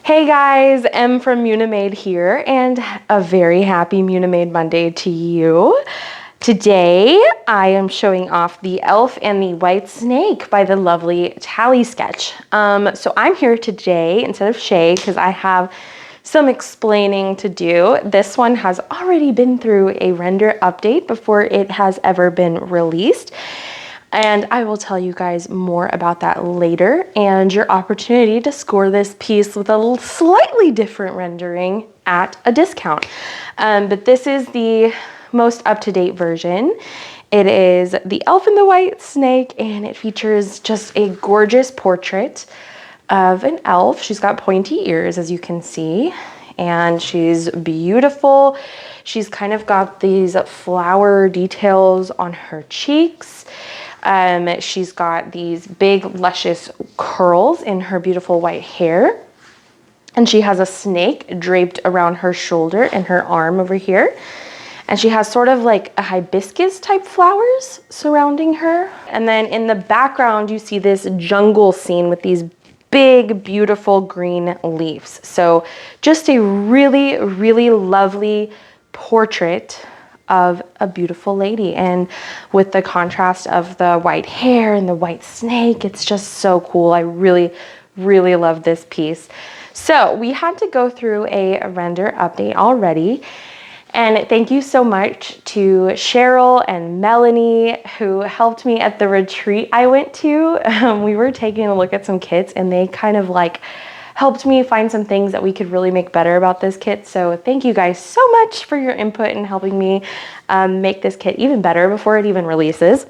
Hey guys, Em from Munimade here, and a very happy Munimade Monday to you. Today, I am showing off the Elf and the White Snake by the lovely TalySketch. So I'm here today instead of Shay because I have some explaining to do. This one has already been through a render update before it has ever been released. And I will tell you guys more about that later and your opportunity to score this piece with a slightly different rendering at a discount. But this is the most up-to-date version. It is the Elf and the White Snake, and it features just a gorgeous portrait of an elf. She's got pointy ears, as you can see, and she's beautiful. She's kind of got these flower details on her cheeks. She's got these big luscious curls in her beautiful white hair. And she has a snake draped around her shoulder and her arm over here. And she has sort of like a hibiscus type flowers surrounding her. And then in the background, you see this jungle scene with these big, beautiful green leaves. So just a really, really lovely portrait of a beautiful lady, and with the contrast of the white hair and the white snake, it's just so cool. I really, really love this piece. So we had to go through a render update already, and thank you so much to Cheryl and Melanie who helped me at the retreat I went to. We were taking a look at some kits, and they kind of like helped me find some things that we could really make better about this kit. So thank you guys so much for your input and helping me make this kit even better before it even releases.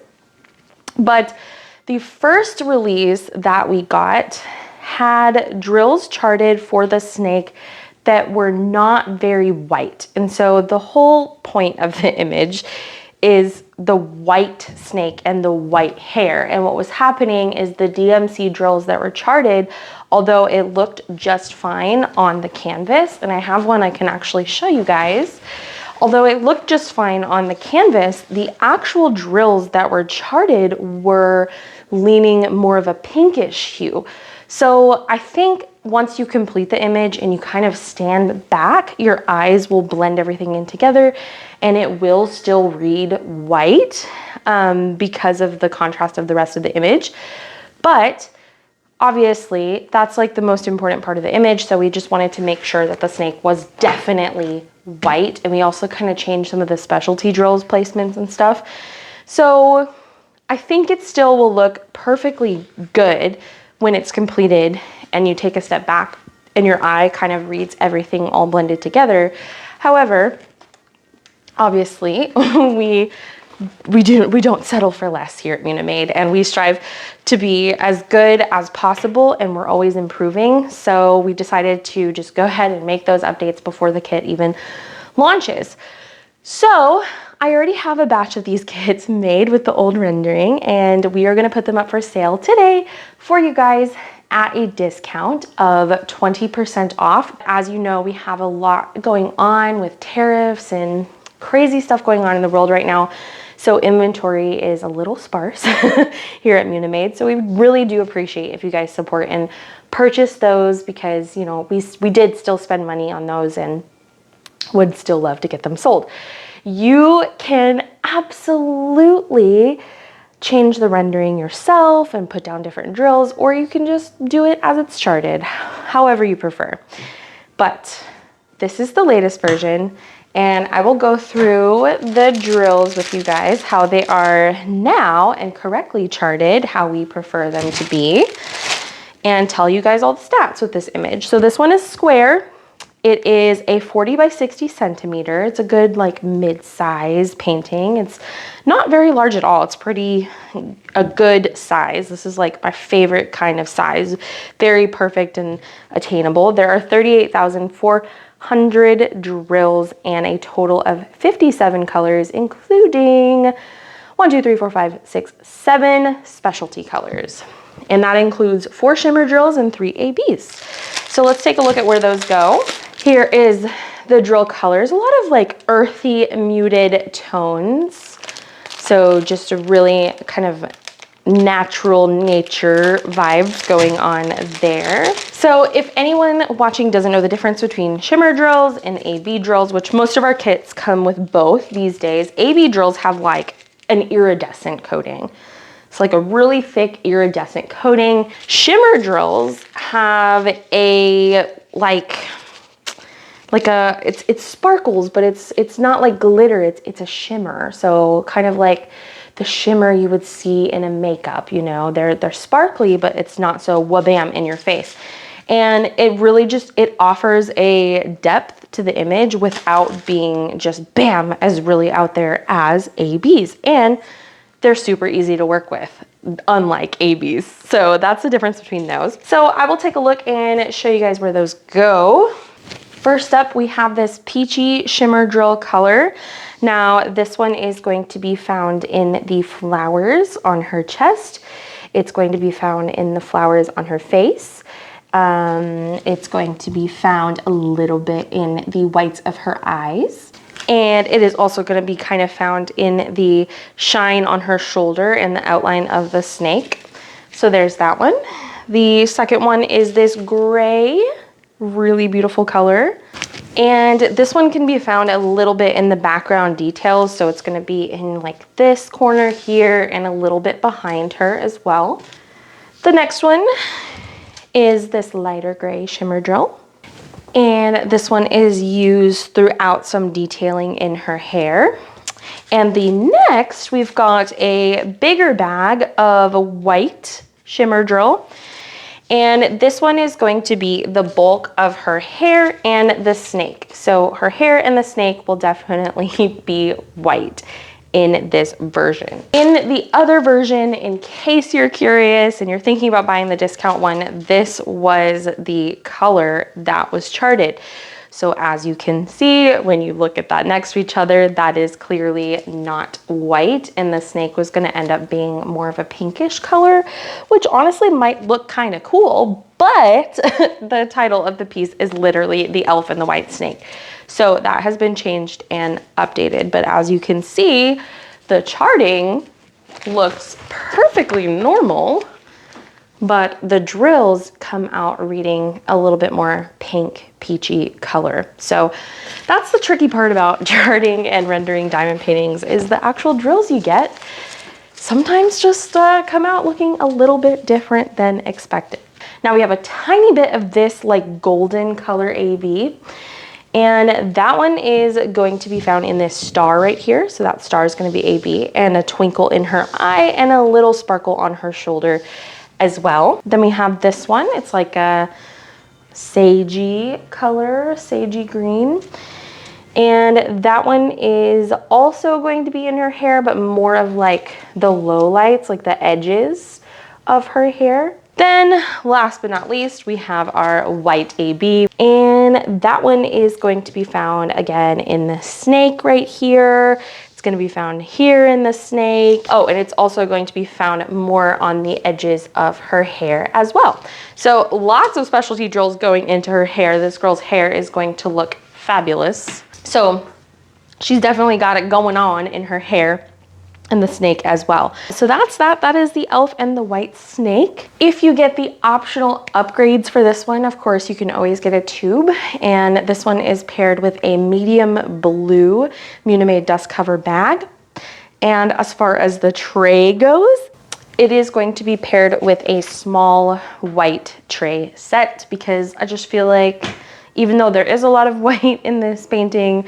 But the first release that we got had drills charted for the snake that were not very white. And so the whole point of the image is the white snake and the white hair. And what was happening is the DMC drills that were charted, although it looked just fine on the canvas, and I have one I can actually show you guys, although it looked just fine on the canvas, the actual drills that were charted were leaning more of a pinkish hue. So I think once you complete the image and you kind of stand back, your eyes will blend everything in together, and it will still read white because of the contrast of the rest of the image. But obviously, that's like the most important part of the image, so we just wanted to make sure that the snake was definitely white, and we also kind of changed some of the specialty drills placements and stuff. So I think it still will look perfectly good when it's completed and you take a step back and your eye kind of reads everything all blended together. However, obviously, we don't settle for less here at Munimade, and we strive to be as good as possible, and we're always improving. So we decided to just go ahead and make those updates before the kit even launches. So I already have a batch of these kits made with the old rendering, and we are gonna put them up for sale today for you guys at a discount of 20% off. As you know, we have a lot going on with tariffs and crazy stuff going on in the world right now. So inventory is a little sparse here at Munimade. So we really do appreciate if you guys support and purchase those, because, you know, we did still spend money on those and would still love to get them sold. You can absolutely change the rendering yourself and put down different drills, or you can just do it as it's charted, however you prefer. But this is the latest version, and I will go through the drills with you guys, how they are now and correctly charted, how we prefer them to be, and tell you guys all the stats with this image. So this one is square. It is a 40 by 60 centimeter. It's a good like mid-size painting. It's not very large at all. It's a good size. This is like my favorite kind of size. Very perfect and attainable. There are 38,400 drills and a total of 57 colors, including 7 specialty colors. And that includes 4 shimmer drills and 3 ABs. So let's take a look at where those go. Here is the drill colors, a lot of like earthy muted tones. So just a really kind of natural nature vibes going on there. So if anyone watching doesn't know the difference between shimmer drills and AB drills, which most of our kits come with both these days, AB drills have like an iridescent coating. It's like a really thick iridescent coating. Shimmer drills have a it sparkles, but it's not like glitter, it's a shimmer. So kind of like the shimmer you would see in a makeup, you know, they're sparkly, but it's not so wabam in your face. And it really just, it offers a depth to the image without being just bam, as really out there as ABs. And they're super easy to work with, unlike ABs. So that's the difference between those. So I will take a look and show you guys where those go. First up, we have this peachy shimmer drill color. Now, this one is going to be found in the flowers on her chest. It's going to be found in the flowers on her face. It's going to be found a little bit in the whites of her eyes. And it is also going to be kind of found in the shine on her shoulder and the outline of the snake. So there's that one. The second one is this gray, really beautiful color. And this one can be found a little bit in the background details. So it's going to be in like this corner here and a little bit behind her as well. The next one is this lighter gray shimmer drill. And this one is used throughout some detailing in her hair. And the next, we've got a bigger bag of a white shimmer drill. And this one is going to be the bulk of her hair and the snake. So her hair and the snake will definitely be white in this version. In the other version, in case you're curious and you're thinking about buying the discount one, this was the color that was charted. So as you can see, when you look at that next to each other, that is clearly not white, and the snake was gonna end up being more of a pinkish color, which honestly might look kind of cool, but the title of the piece is literally The Elf and the White Snake. So that has been changed and updated, but as you can see, the charting looks perfectly normal, but the drills come out reading a little bit more pink, peachy color. So that's the tricky part about charting and rendering diamond paintings, is the actual drills you get sometimes just come out looking a little bit different than expected. Now we have a tiny bit of this like golden color AB, and that one is going to be found in this star right here. So that star is going to be AB, and a twinkle in her eye and a little sparkle on her shoulder as well. Then we have this one. It's like a sagey color, sagey green. And that one is also going to be in her hair, but more of like the low lights, like the edges of her hair. Then last but not least, we have our white AB, and that one is going to be found again in the snake right here. It's going to be found here in the snake. Oh, and it's also going to be found more on the edges of her hair as well. So lots of specialty drills going into her hair. This girl's hair is going to look fabulous. So she's definitely got it going on in her hair and the snake as well. So that's that. That is the Elf and the White Snake. If you get the optional upgrades for this one, of course, you can always get a tube. And this one is paired with a medium blue Munimade dust cover bag. And as far as the tray goes, it is going to be paired with a small white tray set, because I just feel like even though there is a lot of white in this painting,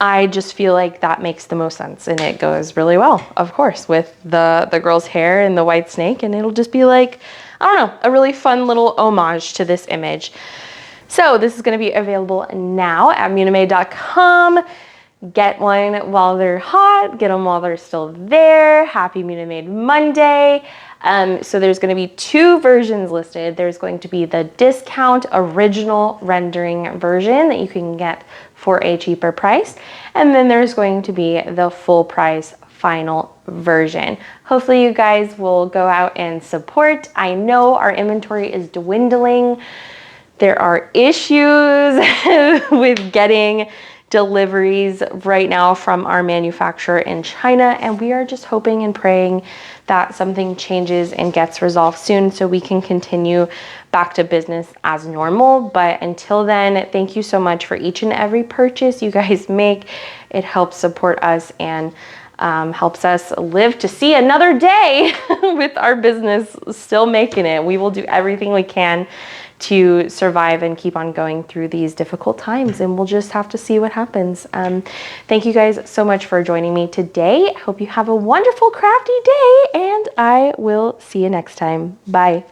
I just feel like that makes the most sense, and it goes really well, of course, with the girl's hair and the white snake, and it'll just be like, I don't know, a really fun little homage to this image. So this is going to be available now at munimade.com. Get one while they're hot, get them while they're still there. Happy Munimade Monday. So there's going to be two versions listed. There's going to be the discount original rendering version that you can get for a cheaper price. And then there's going to be the full price final version. Hopefully you guys will go out and support. I know our inventory is dwindling. There are issues with getting deliveries right now from our manufacturer in China, and we are just hoping and praying that something changes and gets resolved soon so we can continue back to business as normal. But until then, thank you so much for each and every purchase you guys make. It helps support us and helps us live to see another day with our business still making it. We will do everything we can to survive and keep on going through these difficult times, and we'll just have to see what happens. Thank you guys so much for joining me today. Hope you have a wonderful crafty day, and I will see you next time. Bye.